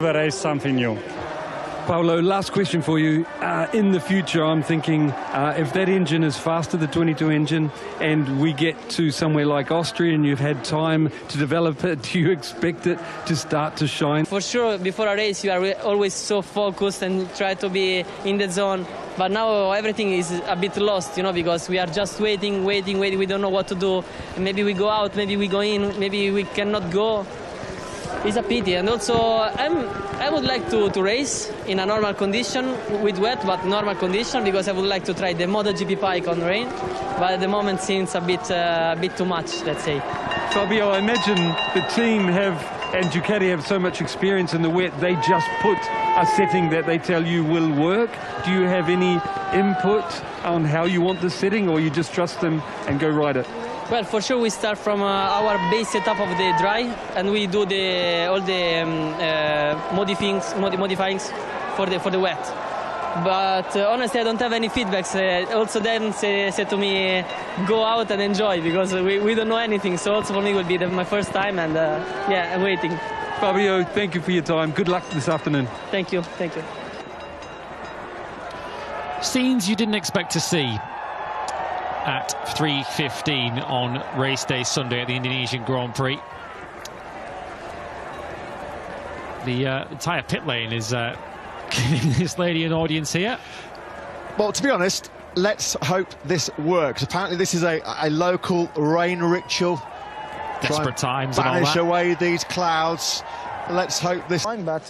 Race something new. Paolo, last question for you. In the future, I'm thinking if that engine is faster, the 22 engine, and we get to somewhere like Austria and you've had time to develop it, do you expect it to start to shine? For sure, before a race, you are always so focused and try to be in the zone. But now everything is a bit lost, you know, because we are just waiting. We don't know what to do. Maybe we go out, maybe we go in, maybe we cannot go. It's a pity. And also, I would like to race in a normal condition, with wet, but normal condition, because I would like to try the MotoGP bike on rain. But at the moment, seems a bit too much, let's say. Fabio, I imagine the team and Ducati have so much experience in the wet, they just put a setting that they tell you will work. Do you have any input on how you want the setting, or you just trust them and go ride it? Well, for sure we start from our base setup of the dry, and we do all the modifyings for the wet. But honestly, I don't have any feedbacks. Also, then say to me, go out and enjoy, because we don't know anything. So also for me, it will be my first time, and yeah, I'm waiting. Fabio, thank you for your time. Good luck this afternoon. Thank you. Thank you. Scenes you didn't expect to see at 3:15 on race day Sunday at the Indonesian Grand Prix. The entire pit lane is giving this lady an audience here. Well, to be honest, let's hope this works. Apparently this is a local rain ritual. Desperate times and all banish that. away these clouds. Let's hope this... But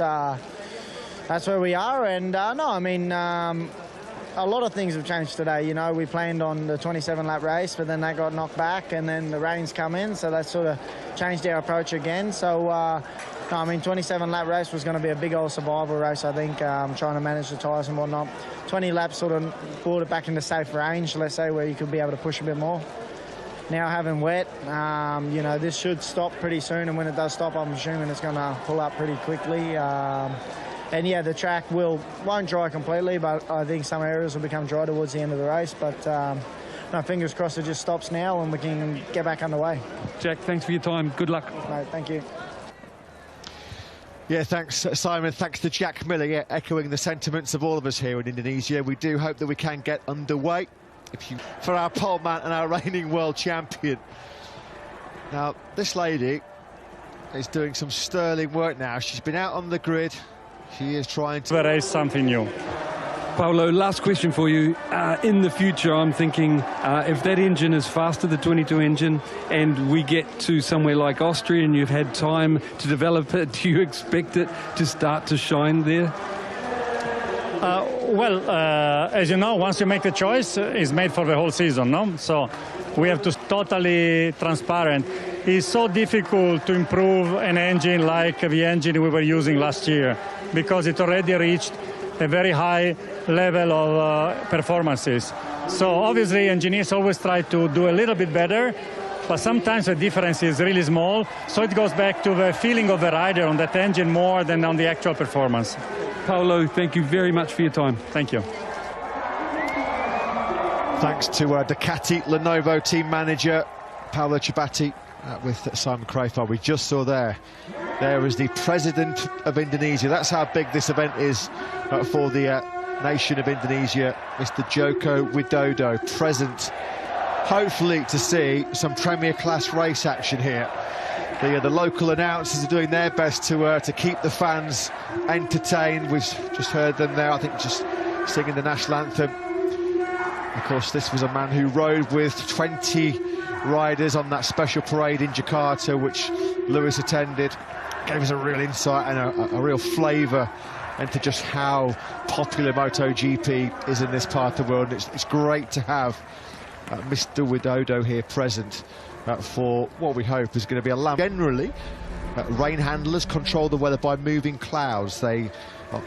that's where we are, and no, I mean, a lot of things have changed today. You know, we planned on the 27-lap race, but then that got knocked back, and then the rains come in, so that sort of changed our approach again. So, no, I mean, 27-lap race was going to be a big old survival race, I think, trying to manage the tyres and whatnot. 20 laps sort of brought it back into safe range, let's say, where you could be able to push a bit more. Now having wet, you know, this should stop pretty soon, and when it does stop, I'm assuming it's going to pull up pretty quickly. And yeah, the track won't dry completely, but I think some areas will become dry towards the end of the race. But no, fingers crossed it just stops now and we can get back underway. Jack, thanks for your time. Good luck. Mate, thank you. Yeah, thanks, Simon. Thanks to Jack Miller, yeah, echoing the sentiments of all of us here in Indonesia. We do hope that we can get underway for our pole man and our reigning world champion. Now, this lady is doing some sterling work now. She's been out on the grid. She is trying to Race something new. Paolo, last question for you. In the future, I'm thinking if that engine is faster, the 22 engine, and we get to somewhere like Austria and you've had time to develop it, do you expect it to start to shine there? Well, as you know, once you make the choice, it's made for the whole season, no? So we have to totally transparent. It's so difficult to improve an engine like the engine we were using last year, because it already reached a very high level of performances. So obviously engineers always try to do a little bit better, but sometimes the difference is really small. So it goes back to the feeling of the rider on that engine more than on the actual performance. Paolo, thank you very much for your time. Thank you. Thanks to Ducati Lenovo team manager Paolo Ciabatti with Simon Crafar. We just saw there is the president of Indonesia. That's how big this event is for the nation of Indonesia. Mr. Joko Widodo present, hopefully to see some premier class race action here. The local announcers are doing their best to keep the fans entertained. We've just heard them there, I think, just singing the national anthem. Of course, this was a man who rode with 20 riders on that special parade in Jakarta, which Lewis attended. Gave us a real insight and a real flavour into just how popular MotoGP is in this part of the world. It's great to have Mr. Widodo here present for what we hope is going to be a lamp. Generally, rain handlers control the weather by moving clouds. They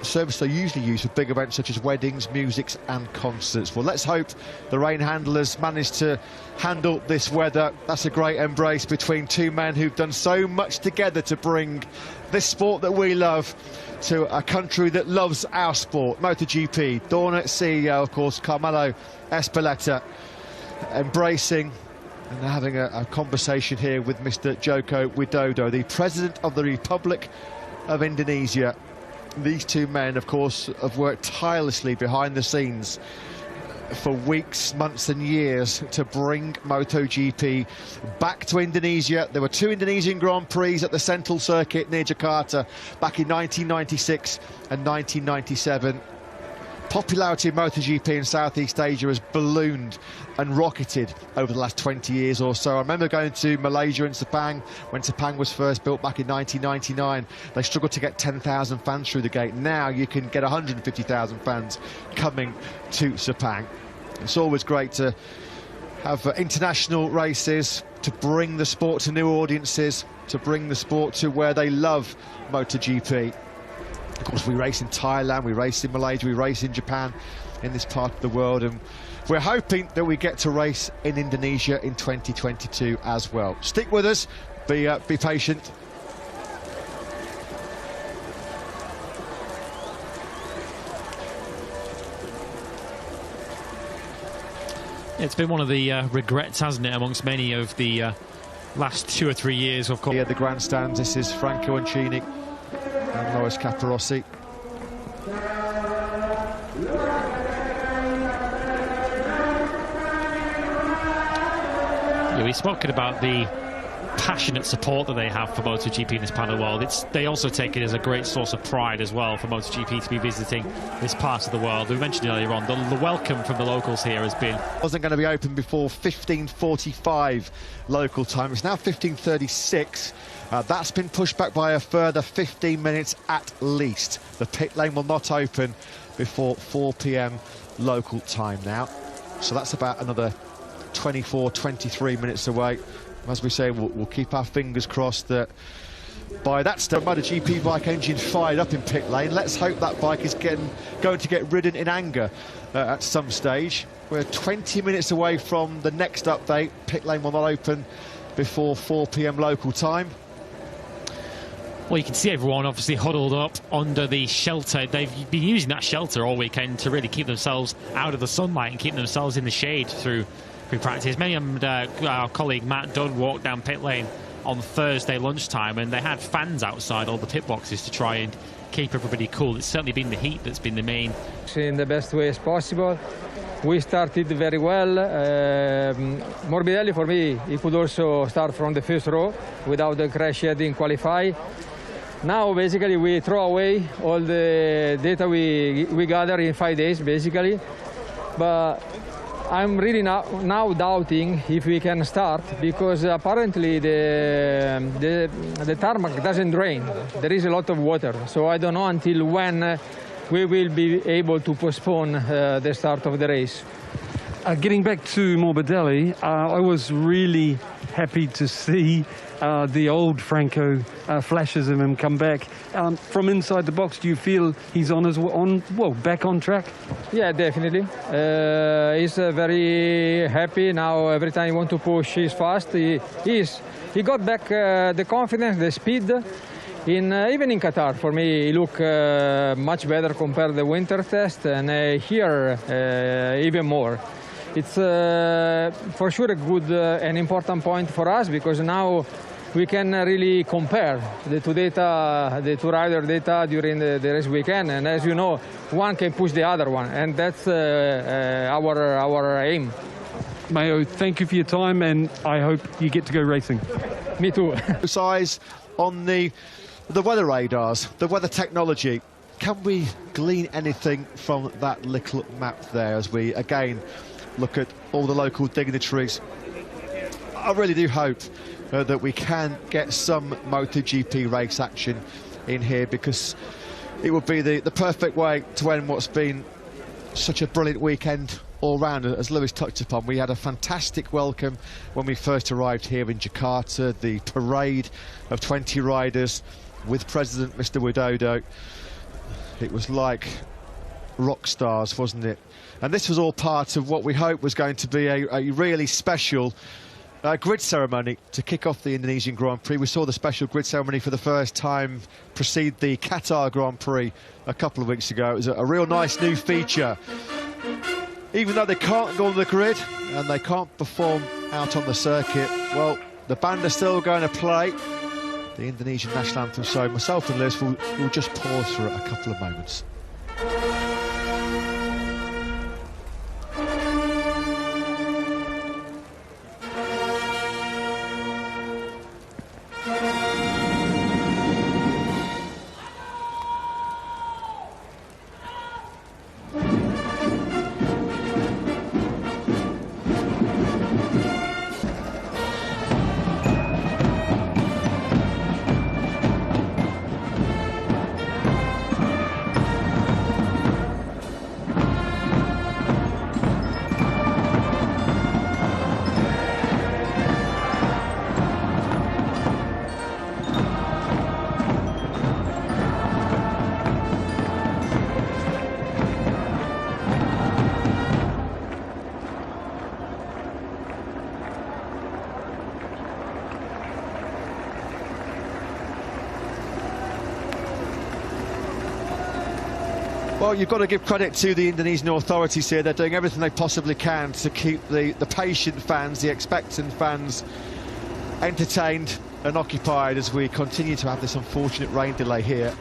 service they usually use for big events such as weddings, musics and concerts. Well, let's hope the rain handlers manage to handle this weather. That's a great embrace between two men who've done so much together to bring this sport that we love to a country that loves our sport, MotoGP. Dorna CEO, of course, Carmelo Espeleta, embracing and having a conversation here with Mr. Joko Widodo, the President of the Republic of Indonesia. These two men, of course, have worked tirelessly behind the scenes for weeks, months and years to bring MotoGP back to Indonesia. There were 2 Indonesian Grand Prix at the Central Circuit near Jakarta back in 1996 and 1997. Popularity of MotoGP in Southeast Asia has ballooned and rocketed over the last 20 years or so. I remember going to Malaysia and Sepang when Sepang was first built back in 1999. They struggled to get 10,000 fans through the gate. Now you can get 150,000 fans coming to Sepang. It's always great to have international races, to bring the sport to new audiences, to bring the sport to where they love MotoGP. Of course, we race in Thailand, we race in Malaysia, we race in Japan, in this part of the world, and we're hoping that we get to race in Indonesia in 2022 as well. Stick with us, be patient. It's been one of the regrets, hasn't it, amongst many of the last 2 or 3 years, of course. Here, the grandstands, this is Franco Uncini and Lois Capirossi. Yeah, we've spoken about the passionate support that they have for MotoGP in this part of the world. They also take it as a great source of pride as well for MotoGP to be visiting this part of the world. We mentioned earlier on, the welcome from the locals here has been... Wasn't going to be open before 15:45 local time. It's now 15:36. That's been pushed back by a further 15 minutes at least. The pit lane will not open before 4 p.m. local time now. So that's about another 23 minutes away. As we say, we'll keep our fingers crossed that by that stage, MotoGP bike engine fired up in pit lane. Let's hope that bike is going to get ridden in anger at some stage. We're 20 minutes away from the next update. Pit lane will not open before 4 p.m. local time. Well, you can see everyone obviously huddled up under the shelter. They've been using that shelter all weekend to really keep themselves out of the sunlight and keep themselves in the shade through practice. Many and our colleague Matt Dunn walked down pit lane on Thursday lunchtime, and they had fans outside all the pit boxes to try and keep everybody cool. It's certainly been the heat that's been the main. In the best way as possible. We started very well. Morbidelli, for me, he could also start from the first row without the crash yet in qualify. Now, basically, we throw away all the data we gather in 5 days, basically. But I'm really now doubting if we can start, because apparently the tarmac doesn't drain. There is a lot of water, so I don't know until when we will be able to postpone the start of the race. Getting back to Morbidelli, I was really happy to see the old Franco flashes of him come back. From inside the box, do you feel he's back on track? Yeah, definitely. He's very happy now. Every time he wants to push, he's fast. He got back the confidence, the speed. Even in Qatar, for me, he looked much better compared to the winter test, and here even more. It's for sure a good and important point for us, because now we can really compare the two rider data during the race weekend, and as you know, one can push the other one, and that's our aim. Mayo, thank you for your time, and I hope you get to go racing. Me too. Size on the weather radars, the weather technology. Can we glean anything from that little map there as we again look at all the local dignitaries? I really do hope that we can get some MotoGP race action in here, because it would be the perfect way to end what's been such a brilliant weekend all round. As Lewis touched upon, we had a fantastic welcome when we first arrived here in Jakarta. The parade of 20 riders with President Mr. Widodo. It was like rock stars, wasn't it? And this was all part of what we hoped was going to be a really special grid ceremony to kick off the Indonesian Grand Prix. We saw the special grid ceremony for the first time precede the Qatar Grand Prix a couple of weeks ago. It was a real nice new feature. Even though they can't go on the grid and they can't perform out on the circuit, well, the band are still going to play. the Indonesian national anthem. So myself and Lewis will just pause for a couple of moments. Well, you've got to give credit to the Indonesian authorities here. They're doing everything they possibly can to keep the patient fans, the expectant fans, entertained and occupied as we continue to have this unfortunate rain delay here.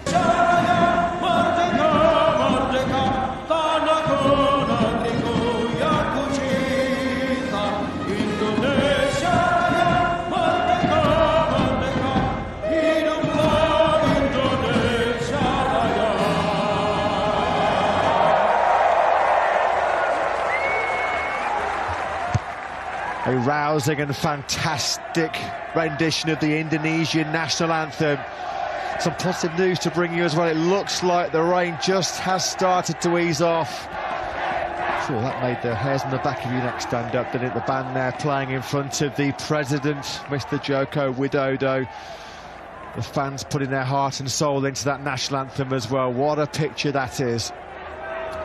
A rousing and fantastic rendition of the Indonesian national anthem. Some positive news to bring you as well. It looks like the rain just has started to ease off. Sure, that made the hairs on the back of your neck stand up, didn't it? The band there playing in front of the president, Mr. Joko Widodo. The fans putting their heart and soul into that national anthem as well. What a picture that is.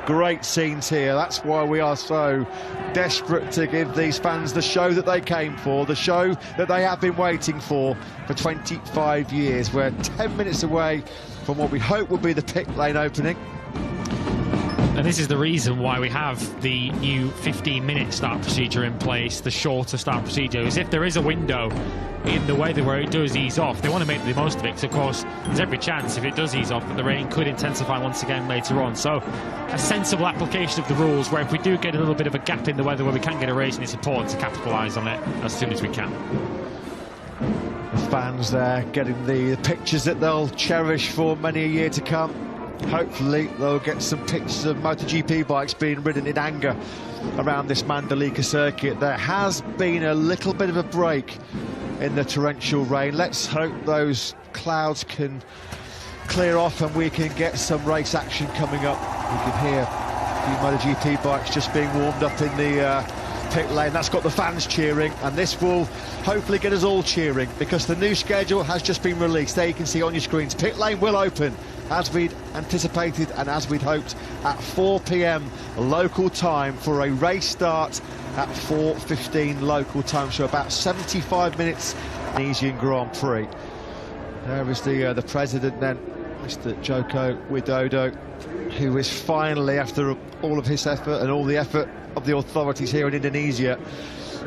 Great scenes here. That's why we are so desperate to give these fans the show that they came for, the show that they have been waiting for 25 years. We're 10 minutes away from what we hope will be the pit lane opening. And this is the reason why we have the new 15-minute start procedure in place, the shorter start procedure, is if there is a window in the weather where it does ease off, they want to make the most of it, because of course there's every chance if it does ease off that the rain could intensify once again later on. So a sensible application of the rules, where if we do get a little bit of a gap in the weather where we can get a race, and it's important to capitalise on it as soon as we can. The fans there getting the pictures that they'll cherish for many a year to come. Hopefully they'll get some pictures of MotoGP bikes being ridden in anger around this Mandalika circuit. There has been a little bit of a break in the torrential rain. Let's hope those clouds can clear off and we can get some race action coming up. We can hear a few MotoGP bikes just being warmed up in the pit lane. That's got the fans cheering, and this will hopefully get us all cheering, because the new schedule has just been released. There you can see on your screens, pit lane will open as we'd anticipated and as we'd hoped at 4 p.m. local time for a race start at 4:15 local time, so about 75 minutes Indonesian Grand Prix. There is the president then, Mr. Joko Widodo, who is finally, after all of his effort and all the effort of the authorities here in Indonesia,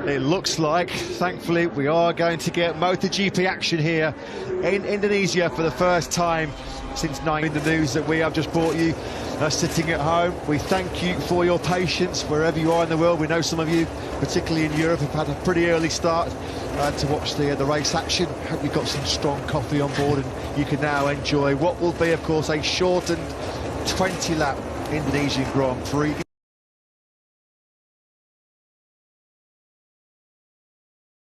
it looks like, thankfully, we are going to get MotoGP action here in Indonesia for the first time since 9. In the news that we have just brought you, sitting at home, we thank you for your patience wherever you are in the world. We know some of you, particularly in Europe, have had a pretty early start to watch the race action. Hope you've got some strong coffee on board and you can now enjoy what will be, of course, a shortened 20-lap Indonesian Grand Prix.